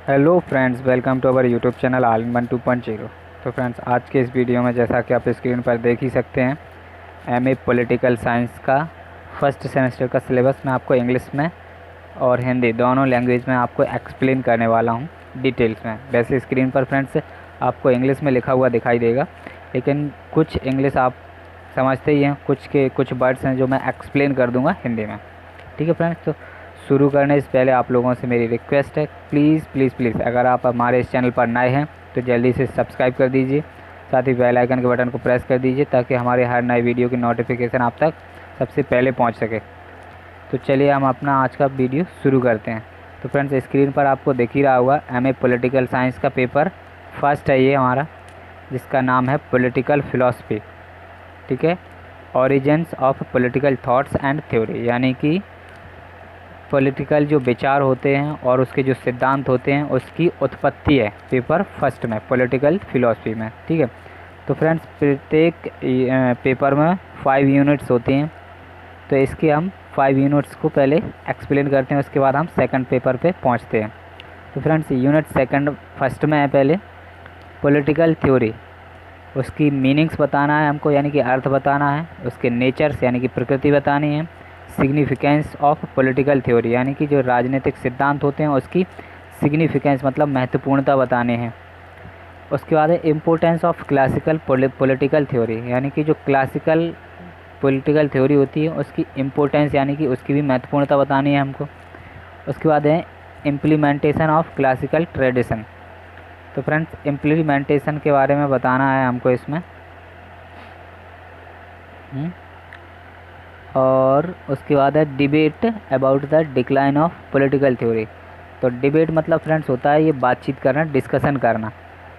Hello friends, welcome to our YouTube channel all in one 2.0। तो friends, आज के इस वीडियो में जैसा कि आप स्क्रीन पर देख ही सकते हैं, एमए पॉलिटिकल साइंस का फर्स्ट सेमेस्टर का सिलेबस मैं आपको इंग्लिश में और हिंदी दोनों लैंग्वेज में आपको एक्सप्लेन करने वाला हूं डिटेल्स में। वैसे स्क्रीन पर फ्रेंड्स आपको इंग्लिश में लिखा हुआ दिखाई देगा, लेकिन कुछ इंग्लिश आप समझते ही हैं, कुछ वर्ड्स हैं जो मैं एक्सप्लेन कर दूँगा हिंदी में। ठीक है फ्रेंड्स, तो शुरू करने से पहले आप लोगों से मेरी रिक्वेस्ट है, प्लीज़ प्लीज़ प्लीज़ अगर आप हमारे इस चैनल पर नए हैं तो जल्दी से सब्सक्राइब कर दीजिए, साथ ही बेल आइकन के बटन को प्रेस कर दीजिए ताकि हमारे हर नए वीडियो की नोटिफिकेशन आप तक सबसे पहले पहुंच सके। तो चलिए हम अपना आज का वीडियो शुरू करते हैं। तो फ्रेंड्स, स्क्रीन पर आपको दिख ही रहा होगा, एमए पॉलिटिकल साइंस का पेपर फर्स्ट है ये हमारा, जिसका नाम है पॉलिटिकल फिलॉसफी। ठीक है, origins of political thoughts and theory, यानी कि पॉलिटिकल जो विचार होते हैं और उसके जो सिद्धांत होते हैं उसकी उत्पत्ति है पेपर फर्स्ट में, पॉलिटिकल फिलॉसफी में। ठीक है, तो फ्रेंड्स प्रत्येक पेपर में 5 यूनिट्स होती हैं, तो इसके हम 5 यूनिट्स को पहले एक्सप्लेन करते हैं, उसके बाद हम सेकंड पेपर पे पहुंचते हैं। तो फ्रेंड्स, यूनिट सेकंड फर्स्ट में है पहले पॉलिटिकल थ्योरी, उसकी मीनिंग्स बताना है हमको, यानी कि अर्थ बताना है, उसके नेचर्स यानी कि प्रकृति बतानी है, सिग्निफिकेंस ऑफ पॉलिटिकल थ्योरी यानी कि जो राजनीतिक सिद्धांत होते हैं उसकी सिग्निफिकेंस मतलब महत्वपूर्णता बताने हैं। उसके बाद है importance of classical political theory, यानी कि जो क्लासिकल पॉलिटिकल थ्योरी होती है उसकी इम्पोर्टेंस यानी कि उसकी भी महत्वपूर्णता बतानी है हमको। उसके बाद है इम्प्लीमेंटेशन ऑफ क्लासिकल ट्रेडिशन। तो फ्रेंड्स, इम्प्लीमेंटेशन के बारे में बताना है हमको इसमें। और उसके बाद है debate about the decline of political theory. तो डिबेट मतलब फ्रेंड्स होता है ये बातचीत करना, डिस्कशन करना,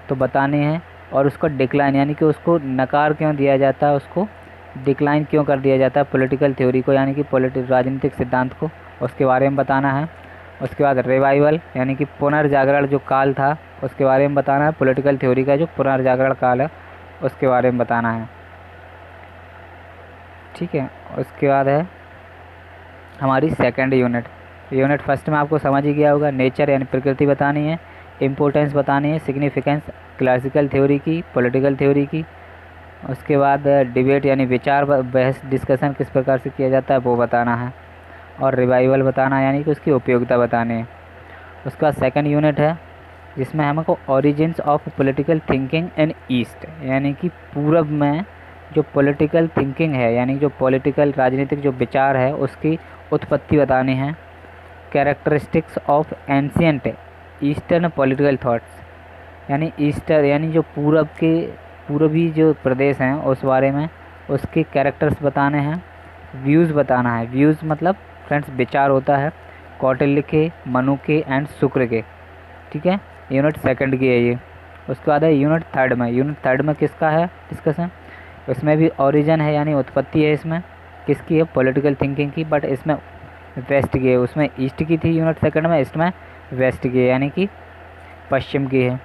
तो बताने हैं। और उसका डिक्लाइन यानी कि उसको नकार क्यों दिया जाता है, उसको डिक्लाइन क्यों कर दिया जाता है पॉलिटिकल थ्योरी को, यानी कि राजनीतिक सिद्धांत को, उसके बारे में बताना है। उसके बाद रिवाइवल यानी कि पुनर्जागरण जो काल था उसके बारे में बताना है, पॉलिटिकल थ्योरी का जो पुनर्जागरण काल है उसके बारे में बताना है। ठीक है, उसके बाद है हमारी सेकंड यूनिट फर्स्ट में आपको समझ ही गया होगा, नेचर यानी प्रकृति बतानी है, इम्पोर्टेंस बतानी है, सिग्निफिकेंस क्लासिकल थ्योरी की, पॉलिटिकल थ्योरी की। उसके बाद डिबेट यानी विचार बहस डिस्कशन किस प्रकार से किया जाता है वो बताना है, और रिवाइवल बताना है यानी कि उसकी उपयोगिता बतानी है। उसका सेकंड यूनिट है जिसमें हमको origins of political thinking in east, यानी कि पूरब में जो पॉलिटिकल थिंकिंग है यानी जो पॉलिटिकल राजनीतिक जो विचार है उसकी उत्पत्ति बतानी है। Characteristics of ancient eastern political thoughts, यानी ईस्टर यानी जो पूर्वी जो प्रदेश हैं उस बारे में उसके कैरेक्टर्स बताने हैं। व्यूज़ बताना है, व्यूज़ मतलब फ्रेंड्स विचार होता है, कौटिल्य के, मनु के एंड शुक्र के। ठीक है, यूनिट सेकंड की है ये। उसके बाद है यूनिट थर्ड में किसका है डिस्कशन, इसमें भी ओरिजिन है यानी उत्पत्ति है, इसमें किसकी है पॉलिटिकल थिंकिंग की, बट इसमें वेस्ट की है, उसमें ईस्ट की थी यूनिट सेकंड में, इसमें वेस्ट की है यानी कि पश्चिम की है।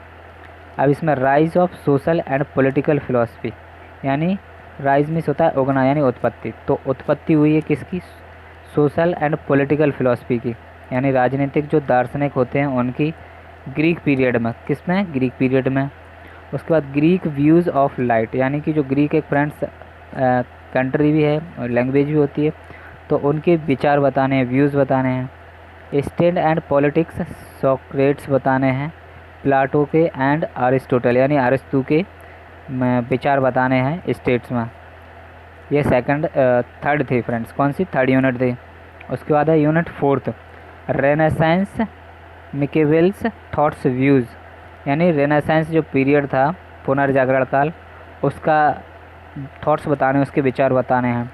अब इसमें rise of social and political philosophy, यानी राइज मीन्स होता है उगना यानी उत्पत्ति, तो उत्पत्ति हुई है किसकी, सोशल एंड पॉलिटिकल फिलॉसफी की, यानी राजनीतिक जो दार्शनिक होते हैं उनकी, ग्रीक पीरियड में, किसमें ग्रीक पीरियड में। उसके बाद ग्रीक व्यूज़ ऑफ लाइट, यानी कि जो ग्रीक एक फ्रेंड्स कंट्री भी है और लैंग्वेज भी होती है, तो उनके विचार बताने हैं, व्यूज़ बताने हैं। स्टेट एंड पॉलिटिक्स सोक्रेट्स बताने हैं, प्लाटो के एंड अरिस्टोटल यानी अरिस्तु के विचार बताने हैं स्टेट्स में। ये थर्ड थी फ्रेंड्स, कौन सी थर्ड यूनिट थी। उसके बाद है unit fourth renaissance Machiavelli's thoughts views, यानी रेनेसांस जो पीरियड था पुनर्जागरण काल उसका थॉट्स बताने, उसके विचार बताने हैं।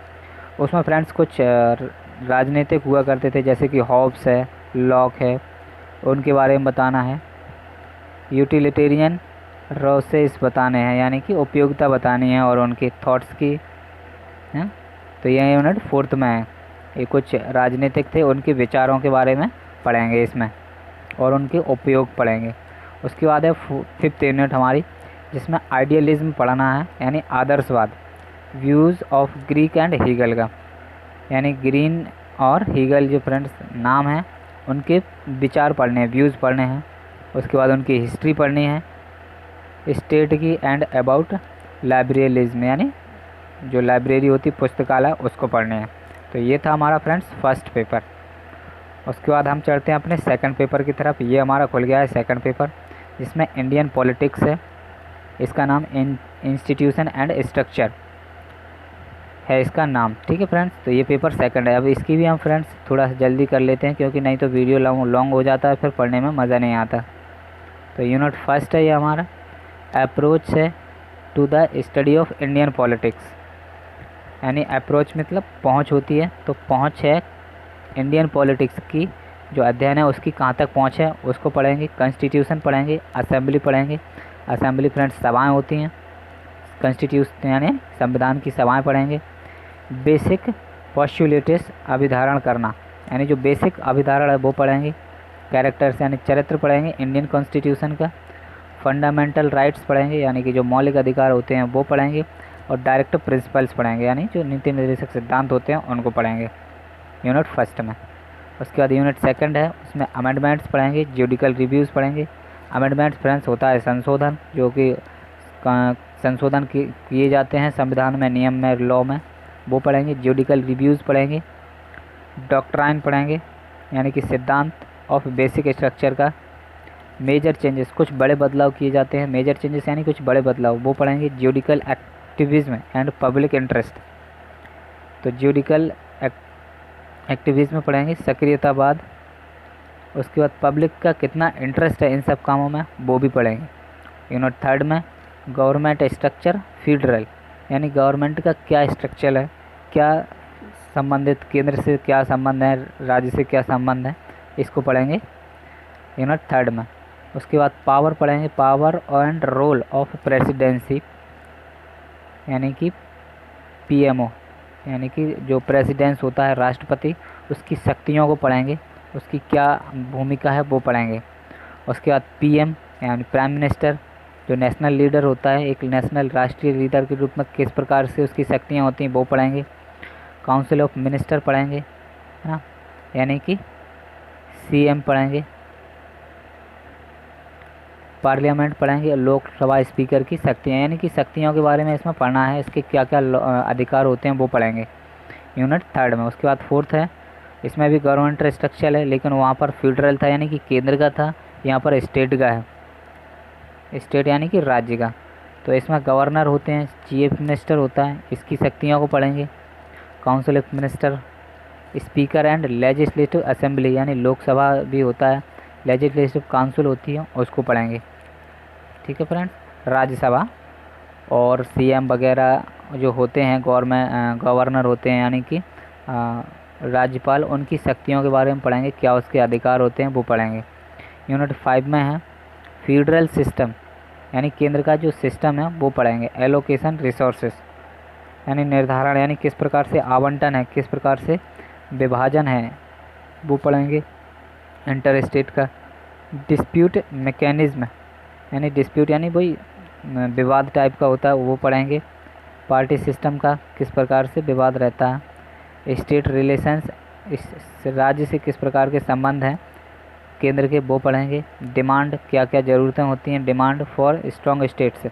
उसमें फ्रेंड्स कुछ राजनीतिक हुआ करते थे जैसे कि हॉब्स है, लॉक है, उनके बारे में बताना है। यूटिलिटेरियन रोसेस बताने हैं यानी कि उपयोगिता बतानी है और उनके थॉट्स की है। तो यह यूनिट फोर्थ में है, ये कुछ राजनीतिक थे उनके विचारों के बारे में पढ़ेंगे इसमें और उनके उपयोग पढ़ेंगे। उसके बाद है फिफ्थ यूनिट हमारी जिसमें आइडियलिज्म पढ़ना है यानी आदर्शवाद, views of Greek and Hegel का, यानी ग्रीन और हीगल जो फ्रेंड्स नाम हैं उनके विचार पढ़ने हैं, व्यूज़ पढ़ने हैं। उसके बाद उनकी हिस्ट्री पढ़नी है, स्टेट की, एंड अबाउट लाइब्रेरिज्म यानी जो लाइब्रेरी होती पुस्तकालय उसको पढ़ने हैं। तो ये था हमारा फ्रेंड्स फर्स्ट पेपर। उसके बाद हम चलते हैं अपने सेकंड पेपर की तरफ। ये हमारा खुल गया है सेकंड पेपर, जिसमें इंडियन पॉलिटिक्स है। इसका नाम इंस्टीट्यूशन एंड स्ट्रक्चर है इसका नाम, ठीक है फ्रेंड्स। तो ये पेपर सेकंड है। अब इसकी भी हम फ्रेंड्स थोड़ा सा जल्दी कर लेते हैं, क्योंकि नहीं तो वीडियो लॉन्ग हो जाता है, फिर पढ़ने में मज़ा नहीं आता। तो यूनिट फर्स्ट है ये हमारा, अप्रोच है to the study of Indian politics, यानी अप्रोच मतलब पहुंच होती है, तो पहुंच है इंडियन पॉलिटिक्स की जो अध्ययन है उसकी कहाँ तक पहुंच है उसको पढ़ेंगे। कॉन्स्टिट्यूशन पढ़ेंगे, असेंबली पढ़ेंगे। असेंबली फ्रेंड्स सभाएं होती हैं, कॉन्स्टिट्यूशन यानी संविधान की सभाएं पढ़ेंगे। बेसिक पोस्टुलेट्स अभिधारण करना, यानी जो बेसिक अभिधारण है वो पढ़ेंगे। कैरेक्टर्स यानी चरित्र पढ़ेंगे इंडियन कॉन्स्टिट्यूशन का। फंडामेंटल राइट्स पढ़ेंगे, यानी कि जो मौलिक अधिकार होते हैं वो पढ़ेंगे। और डायरेक्टिव प्रिंसिपल्स पढ़ेंगे, यानी जो नीति निर्देशक सिद्धांत होते हैं उनको पढ़ेंगे यूनिट फर्स्ट में। उसके बाद यूनिट सेकंड है, उसमें अमेंडमेंट्स पढ़ेंगे, ज्यूडिकल रिव्यूज़ पढ़ेंगे। अमेंडमेंट्स फ्रेंड्स होता है संशोधन, जो कि संशोधन किए जाते हैं संविधान में, नियम में, लॉ में, वो पढ़ेंगे। ज्यूडिकल रिव्यूज़ पढ़ेंगे। डॉक्ट्राइन पढ़ेंगे, यानी कि सिद्धांत ऑफ बेसिक स्ट्रक्चर का। मेजर चेंजेस, कुछ बड़े बदलाव किए जाते हैं। मेजर चेंजेस यानी कुछ बड़े बदलाव, वो पढ़ेंगे। ज्यूडिकल एक्टिविज्म एंड पब्लिक इंटरेस्ट, तो ज्यूडिकल एक्टिविज्म पढ़ेंगे, सक्रियतावाद। उसके बाद पब्लिक का कितना इंटरेस्ट है इन सब कामों में वो भी पढ़ेंगे। यूनिट थर्ड में गवर्नमेंट स्ट्रक्चर फेडरल, यानी गवर्नमेंट का क्या स्ट्रक्चर है, क्या संबंधित केंद्र से क्या संबंध है, राज्य से क्या संबंध है, इसको पढ़ेंगे यूनिट थर्ड में। उसके बाद पावर पढ़ेंगे, power and role of presidency, यानी कि पीएमओ, यानी कि जो प्रेसिडेंस होता है राष्ट्रपति, उसकी शक्तियों को पढ़ेंगे, उसकी क्या भूमिका है वो पढ़ेंगे। उसके बाद पीएम यानी प्राइम मिनिस्टर, जो नेशनल लीडर होता है, एक नेशनल राष्ट्रीय लीडर के रूप में किस प्रकार से उसकी शक्तियाँ होती हैं वो पढ़ेंगे। काउंसिल ऑफ मिनिस्टर पढ़ेंगे, है ना, यानी कि सीएम पढ़ेंगे। पार्लियामेंट पढ़ेंगे, लोकसभा स्पीकर की शक्तियाँ, यानी कि शक्तियों के बारे में इसमें पढ़ना है, इसके क्या क्या अधिकार होते हैं वो पढ़ेंगे यूनिट थर्ड में। उसके बाद फोर्थ है, इसमें भी गवर्नमेंट स्ट्रक्चर है, लेकिन वहाँ पर फेडरल था यानी कि केंद्र का था, यहाँ पर स्टेट का है, स्टेट यानी कि राज्य का। तो इसमें गवर्नर होते हैं, चीफ मिनिस्टर होता है, इसकी शक्तियों को पढ़ेंगे। Council of minister, speaker and legislative assembly, यानी लोकसभा भी होता है, लेजिस्लेटिव काउंसिल होती है, उसको पढ़ेंगे। ठीक है फ्रेंड्स, राज्यसभा और सीएम वगैरह जो होते हैं, गवर्नर होते हैं, यानी कि राज्यपाल, उनकी शक्तियों के बारे में पढ़ेंगे, क्या उसके अधिकार होते हैं वो पढ़ेंगे। यूनिट 5 में है फेडरल सिस्टम, यानी केंद्र का जो सिस्टम है वो पढ़ेंगे। एलोकेशन रिसोर्सेस, यानी निर्धारण, यानी किस प्रकार से आवंटन है, किस प्रकार से विभाजन है वो पढ़ेंगे। इंटर स्टेट का डिस्प्यूट मैकेनिज्म, यानी डिस्प्यूट यानी वही विवाद टाइप का होता है, वो पढ़ेंगे। पार्टी सिस्टम का किस प्रकार से विवाद रहता है। स्टेट रिलेशंस, इस राज्य से किस प्रकार के संबंध हैं केंद्र के, वो पढ़ेंगे। डिमांड, क्या क्या ज़रूरतें होती हैं, डिमांड फॉर स्ट्रॉन्ग स्टेट्स,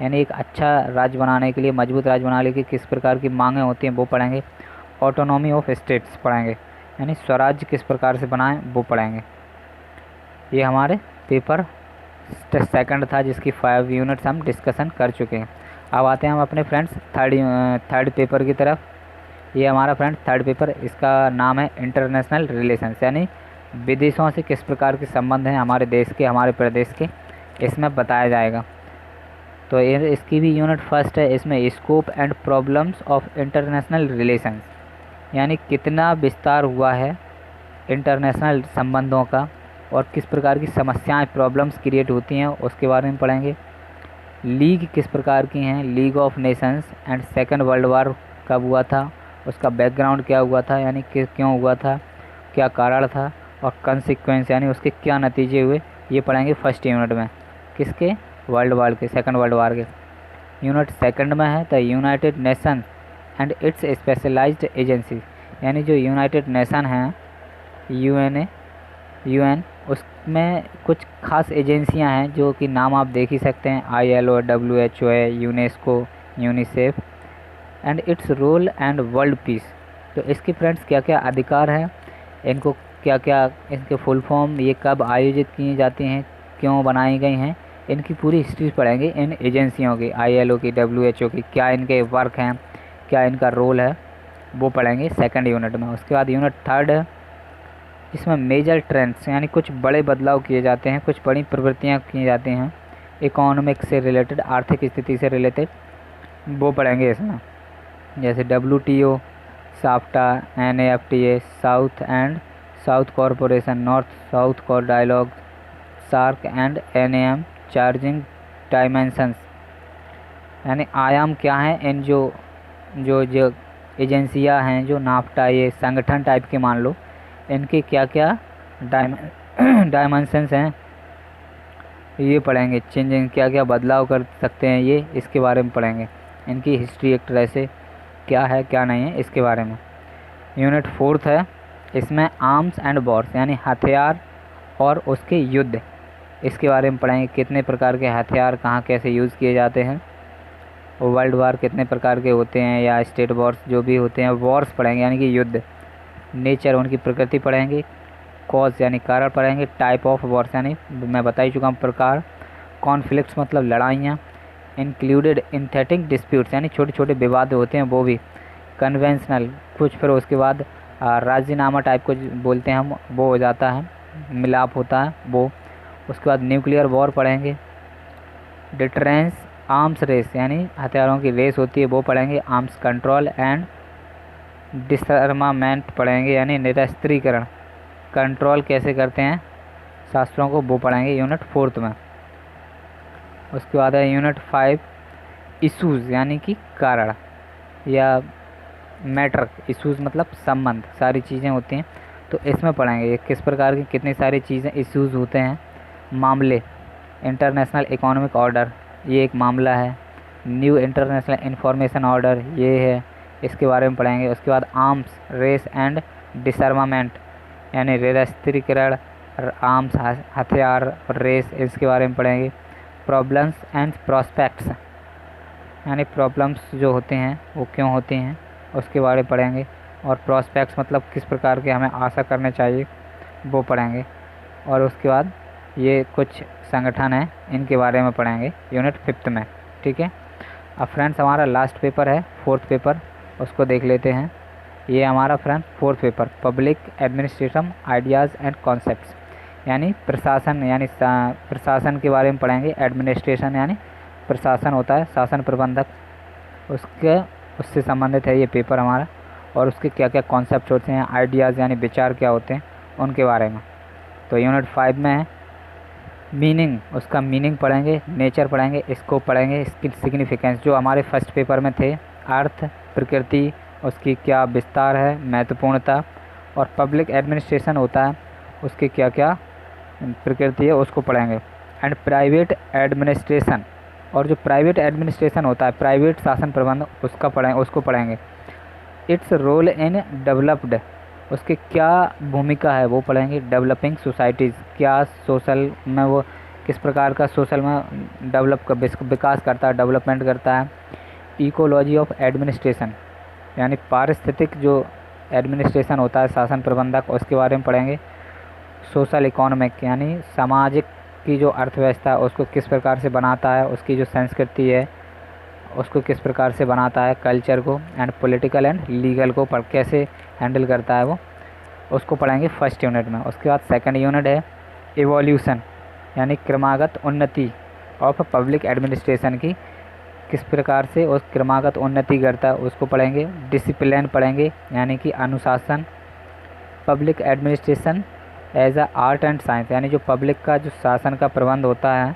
यानी एक अच्छा राज्य बनाने के लिए, मजबूत राज्य बनाने के लिए किस प्रकार की मांगें होती हैं वो पढ़ेंगे। ऑटोनॉमी ऑफ स्टेट्स पढ़ेंगे, यानी स्वराज्य किस प्रकार से बनाएं वो पढ़ेंगे। ये हमारे पेपर सेकंड था, जिसकी 5 यूनिट्स हम डिस्कशन कर चुके हैं। अब आते हैं हम अपने फ्रेंड्स थर्ड पेपर की तरफ। ये हमारा फ्रेंड्स थर्ड पेपर, इसका नाम है इंटरनेशनल रिलेशंस, यानी विदेशों से किस प्रकार के संबंध हैं हमारे देश के, हमारे प्रदेश के, इसमें बताया जाएगा। तो इसकी भी यूनिट फर्स्ट है, इसमें scope and problems of international relations, यानी कितना विस्तार हुआ है इंटरनेशनल संबंधों का और किस प्रकार की समस्याएं, प्रॉब्लम्स क्रिएट होती हैं, उसके बारे में पढ़ेंगे। लीग किस प्रकार की हैं, league of Nations, and second world war कब हुआ था, उसका बैकग्राउंड क्या हुआ था, यानी क्यों हुआ था, क्या कारण था, और कंसिक्वेंस यानी उसके क्या नतीजे हुए, ये पढ़ेंगे फर्स्ट यूनिट में। किसके, वर्ल्ड वार के, सेकंड वर्ल्ड वार के। यूनिट सेकंड में है the United Nation and its specialised agency, यानी जो यूनाइटेड नेशन हैं, यूएन उसमें कुछ खास एजेंसियां हैं जो कि नाम आप देख ही सकते हैं, ILO, WHO है, UNESCO, UNICEF and its role and world peace. तो इसके फ्रेंड्स क्या क्या अधिकार हैं, इनको क्या क्या इनके फुल फॉर्म, ये कब आयोजित की जाती हैं, क्यों बनाई गई हैं, इनकी पूरी हिस्ट्री पढ़ेंगे इन एजेंसियों की, ILO की, WHO की, क्या इनके वर्क हैं, क्या इनका रोल है, वो पढ़ेंगे सेकंड यूनिट में। उसके बाद यूनिट थर्ड है, इसमें मेजर ट्रेंड्स यानी कुछ बड़े बदलाव किए जाते हैं, कुछ बड़ी प्रवृत्तियाँ की जाती हैं इकोनॉमिक से रिलेटेड, आर्थिक स्थिति से रिलेटेड, वो पढ़ेंगे इसमें। जैसे WTO, SAFTA, NAFTA, south and south corporation, north south core dialogue, SAARC and NAM, charging dimensions, यानी आयाम क्या हैं इन जो जो जो एजेंसियां हैं, जो नाफ्टा ये संगठन टाइप के मान लो, इनके क्या क्या डायमेंशंस हैं ये पढ़ेंगे। चेंजिंग क्या क्या बदलाव कर सकते हैं ये, इसके बारे में पढ़ेंगे। इनकी हिस्ट्री एक तरह से क्या है क्या नहीं है इसके बारे में। यूनिट फोर्थ है, इसमें आर्म्स एंड वॉर्स यानी हथियार और उसके युद्ध, इसके बारे में पढ़ेंगे। कितने प्रकार के हथियार कहाँ कैसे यूज़ किए जाते हैं, वर्ल्ड वार कितने प्रकार के होते हैं, या स्टेट वॉर्स जो भी होते हैं, वॉर्स पढ़ेंगे यानी कि युद्ध। नेचर उनकी प्रकृति पढ़ेंगे। कॉज यानी कारण पढ़ेंगे। टाइप ऑफ वॉर्स यानी मैं बता ही चुका हूँ प्रकार। कॉन्फ्लिक्ट्स मतलब लड़ाइयाँ। इंक्लूडेड इंथेटिक डिस्प्यूट्स यानी छोटे छोटे विवाद होते हैं वो भी। कन्वेंशनल कुछ, फिर उसके बाद राजीनामा टाइप को बोलते हैं हम, वो हो जाता है, मिलाप होता है वो। उसके बाद न्यूक्लियर वॉर पढ़ेंगे। डिटरेंस, आर्म्स रेस यानी हथियारों की रेस होती है वो पढ़ेंगे। आर्म्स कंट्रोल एंड डिसआर्मामेंट पढ़ेंगे यानी निरस्त्रीकरण, कंट्रोल कैसे करते हैं शास्त्रों को, वो पढ़ेंगे यूनिट फोर्थ में। उसके बाद है यूनिट 5, इशूज़ यानी कि कारण या मैटर। इशूज़ मतलब संबंध, सारी चीज़ें होती हैं तो इसमें पढ़ेंगे किस प्रकार की कितनी सारी चीज़ें इशूज़ होते हैं। मामले, इंटरनेशनल इकोनॉमिक ऑर्डर ये एक मामला है। न्यू इंटरनेशनल इंफॉर्मेशन ऑर्डर ये है, इसके बारे में पढ़ेंगे। उसके बाद आर्म्स रेस एंड डिसआर्मामेंट यानी निरस्त्रीकरण, आर्म्स हथियार और रेस, इसके बारे में पढ़ेंगे। प्रॉब्लम्स एंड प्रॉस्पेक्ट्स यानी प्रॉब्लम्स जो होते हैं वो क्यों होती हैं उसके बारे में पढ़ेंगे। और प्रॉस्पेक्ट्स मतलब किस प्रकार के हमें आशा करने चाहिए वो पढ़ेंगे। और उसके बाद ये कुछ संगठन हैं इनके बारे में पढ़ेंगे यूनिट 5 में। ठीक है। अब फ्रेंड्स हमारा लास्ट पेपर है, फोर्थ पेपर, उसको देख लेते हैं। ये हमारा friends fourth paper, public administration ideas and concepts यानी प्रशासन, यानी प्रशासन के बारे में पढ़ेंगे। एडमिनिस्ट्रेशन यानी प्रशासन होता है, शासन प्रबंधक, उससे संबंधित है ये पेपर हमारा। और उसके क्या क्या कॉन्सेप्ट होते हैं, आइडियाज़ यानी विचार क्या होते हैं उनके बारे में। तो यूनिट 5 में है मीनिंग, उसका मीनिंग पढ़ेंगे। नेचर पढ़ेंगे, स्कोप पढ़ेंगे, इसकी सिग्निफिकेंस जो हमारे फर्स्ट पेपर में थे। अर्थ, प्रकृति, उसकी क्या विस्तार है, महत्वपूर्णता। और पब्लिक एडमिनिस्ट्रेशन होता है, उसकी क्या क्या प्रकृति है उसको पढ़ेंगे। एंड प्राइवेट एडमिनिस्ट्रेशन, और जो प्राइवेट एडमिनिस्ट्रेशन होता है, प्राइवेट शासन प्रबंध, उसको पढ़ेंगे। इट्स रोल इन डेवलप्ड, उसकी क्या भूमिका है वो पढ़ेंगे। डेवलपिंग सोसाइटीज़, क्या सोशल में वो किस प्रकार का सोशल में विकास करता है, डेवलपमेंट करता है। इकोलॉजी ऑफ एडमिनिस्ट्रेशन यानी पारिस्थितिक जो एडमिनिस्ट्रेशन होता है, शासन प्रबंधक, उसके बारे में पढ़ेंगे। सोशल इकोनॉमिक यानी सामाजिक की जो अर्थव्यवस्था है उसको किस प्रकार से बनाता है, उसकी जो संस्कृति है उसको किस प्रकार से बनाता है, कल्चर को। एंड पॉलिटिकल एंड लीगल को कैसे हैंडल करता है वो, उसको पढ़ेंगे फर्स्ट यूनिट में। उसके बाद सेकंड यूनिट है इवोल्यूशन यानी क्रमागत उन्नति ऑफ पब्लिक एडमिनिस्ट्रेशन की, किस प्रकार से उस क्रमागत उन्नति करता है उसको पढ़ेंगे। डिसिप्लिन पढ़ेंगे यानी कि अनुशासन। Public administration as a art and science यानी जो पब्लिक का जो शासन का प्रबंध होता है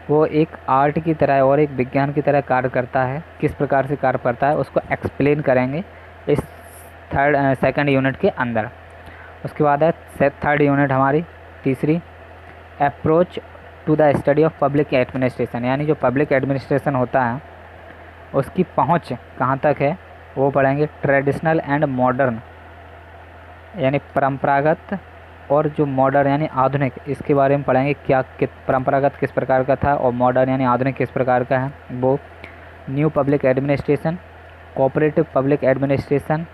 वो एक आर्ट की तरह और एक विज्ञान की तरह कार्य करता है। किस प्रकार से कार्य करता है उसको एक्सप्लेन करेंगे इस सेकंड यूनिट के अंदर। उसके बाद है थर्ड यूनिट हमारी तीसरी, approach to the study of public administration यानी जो पब्लिक एडमिनिस्ट्रेशन होता है उसकी पहुंच कहाँ तक है वो पढ़ेंगे। ट्रेडिशनल एंड मॉडर्न यानी परंपरागत और जो मॉडर्न यानी आधुनिक, इसके बारे में पढ़ेंगे क्या परंपरागत किस प्रकार का था और मॉडर्न यानी आधुनिक किस प्रकार का है वो। New public administration, cooperative public administration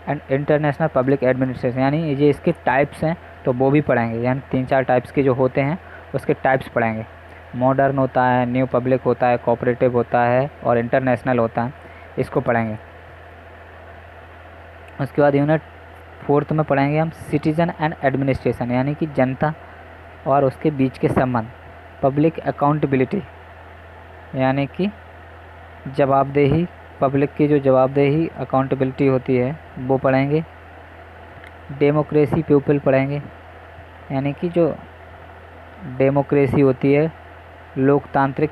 and international public administration, यानी ये इसके टाइप्स हैं तो वो भी पढ़ेंगे। यानी 3-4 टाइप्स के जो होते हैं उसके टाइप्स पढ़ेंगे। मॉडर्न होता है, न्यू पब्लिक होता है, कोऑपरेटिव होता है और इंटरनेशनल होता है, इसको पढ़ेंगे। उसके बाद यूनिट 4 में पढ़ेंगे हम सिटीज़न एंड एडमिनिस्ट्रेशन, यानी कि जनता और उसके बीच के संबंध। पब्लिक अकाउंटेबिलिटी, यानी कि जवाबदेही, पब्लिक की जो जवाबदेही अकाउंटेबिलिटी होती है वो पढ़ेंगे। डेमोक्रेसी पीपल पढ़ेंगे, यानी कि जो डेमोक्रेसी होती है, लोकतांत्रिक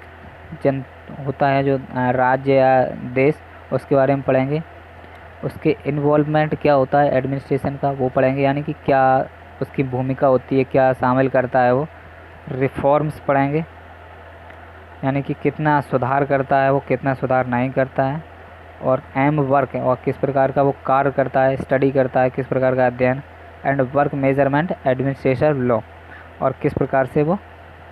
जन होता है जो राज्य या देश, उसके बारे में पढ़ेंगे। उसके इन्वॉल्वमेंट क्या होता है एडमिनिस्ट्रेशन का वो पढ़ेंगे, यानी कि क्या उसकी भूमिका होती है, क्या शामिल करता है वो। रिफॉर्म्स पढ़ेंगे, यानी कि कितना सुधार करता है वो, कितना सुधार नहीं करता है। और एम वर्क और किस प्रकार का वो कार्य करता है, स्टडी करता है, किस प्रकार का अध्ययन। And work measurement administration law, और किस प्रकार से वो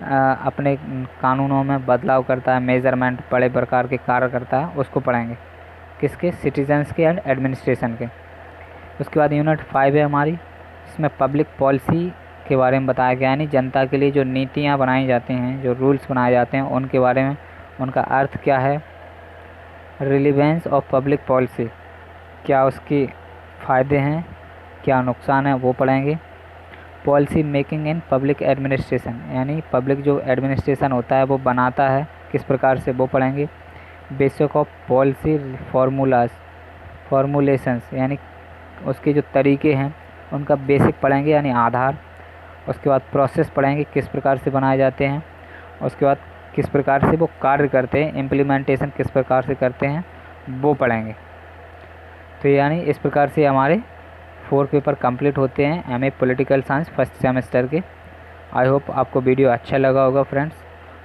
अपने कानूनों में बदलाव करता है, मेजरमेंट बड़े प्रकार के कार्य करता है, उसको पढ़ेंगे। किसके, सिटीजन्स के एंड एडमिनिस्ट्रेशन के। उसके बाद यूनिट 5 है हमारी, इसमें पब्लिक पॉलिसी के बारे में बताया गया, यानी जनता के लिए जो नीतियाँ बनाई जाती हैं, जो रूल्स बनाए जाते हैं उनके बारे में, उनका अर्थ क्या है। रिलेवेंस ऑफ पब्लिक पॉलिसी, क्या उसके फ़ायदे हैं, क्या नुकसान है, वो पढ़ेंगे। Policy making in public administration, यानी पब्लिक जो एडमिनिस्ट्रेशन होता है वो बनाता है किस प्रकार से, वो पढ़ेंगे। बेसिक ऑफ पॉलिसी फॉर्मुलेशंस, यानी उसके जो तरीके हैं उनका बेसिक पढ़ेंगे, यानी आधार। उसके बाद प्रोसेस पढ़ेंगे, किस प्रकार से बनाए जाते हैं। उसके बाद किस प्रकार से वो कार्य करते हैं, इम्प्लीमेंटेशन किस प्रकार से करते हैं, वो पढ़ेंगे। तो यानी इस प्रकार से हमारे 4 पेपर कंप्लीट होते हैं MA political science first semester के। आई होप आपको वीडियो अच्छा लगा होगा फ्रेंड्स,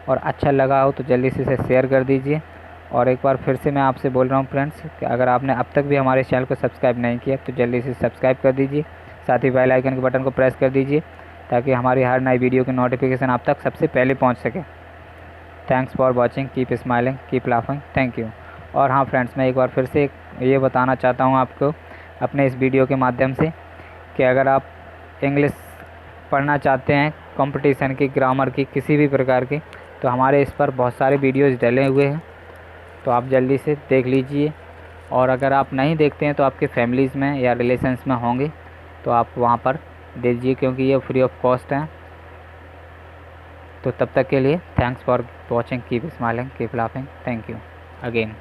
और अच्छा लगा हो तो जल्दी से इसे शेयर कर दीजिए। और एक बार फिर से मैं आपसे बोल रहा हूँ फ्रेंड्स कि अगर आपने अब तक भी हमारे चैनल को सब्सक्राइब नहीं किया तो जल्दी से सब्सक्राइब कर दीजिए, साथ ही बेल आइकन के बटन को प्रेस कर दीजिए ताकि हमारी हर नई वीडियो की नोटिफिकेशन आप तक सबसे पहले पहुँच सके। Thanks for watching, keep smiling, keep laughing, thank you. और हाँ फ्रेंड्स, मैं एक बार फिर से ये बताना चाहता हूँ आपको अपने इस वीडियो के माध्यम से कि अगर आप इंग्लिश पढ़ना चाहते हैं, कंपटीशन की, ग्रामर की, किसी भी प्रकार की, तो हमारे इस पर बहुत सारे वीडियोज़ डले हुए हैं, तो आप जल्दी से देख लीजिए। और अगर आप नहीं देखते हैं तो आपके फैमिलीज़ में या रिलेशंस में होंगे तो आप वहाँ पर दीजिए, क्योंकि ये फ्री ऑफ कॉस्ट हैं। तो तब तक के लिए thanks for watching, keep smiling, keep laughing, thank you again.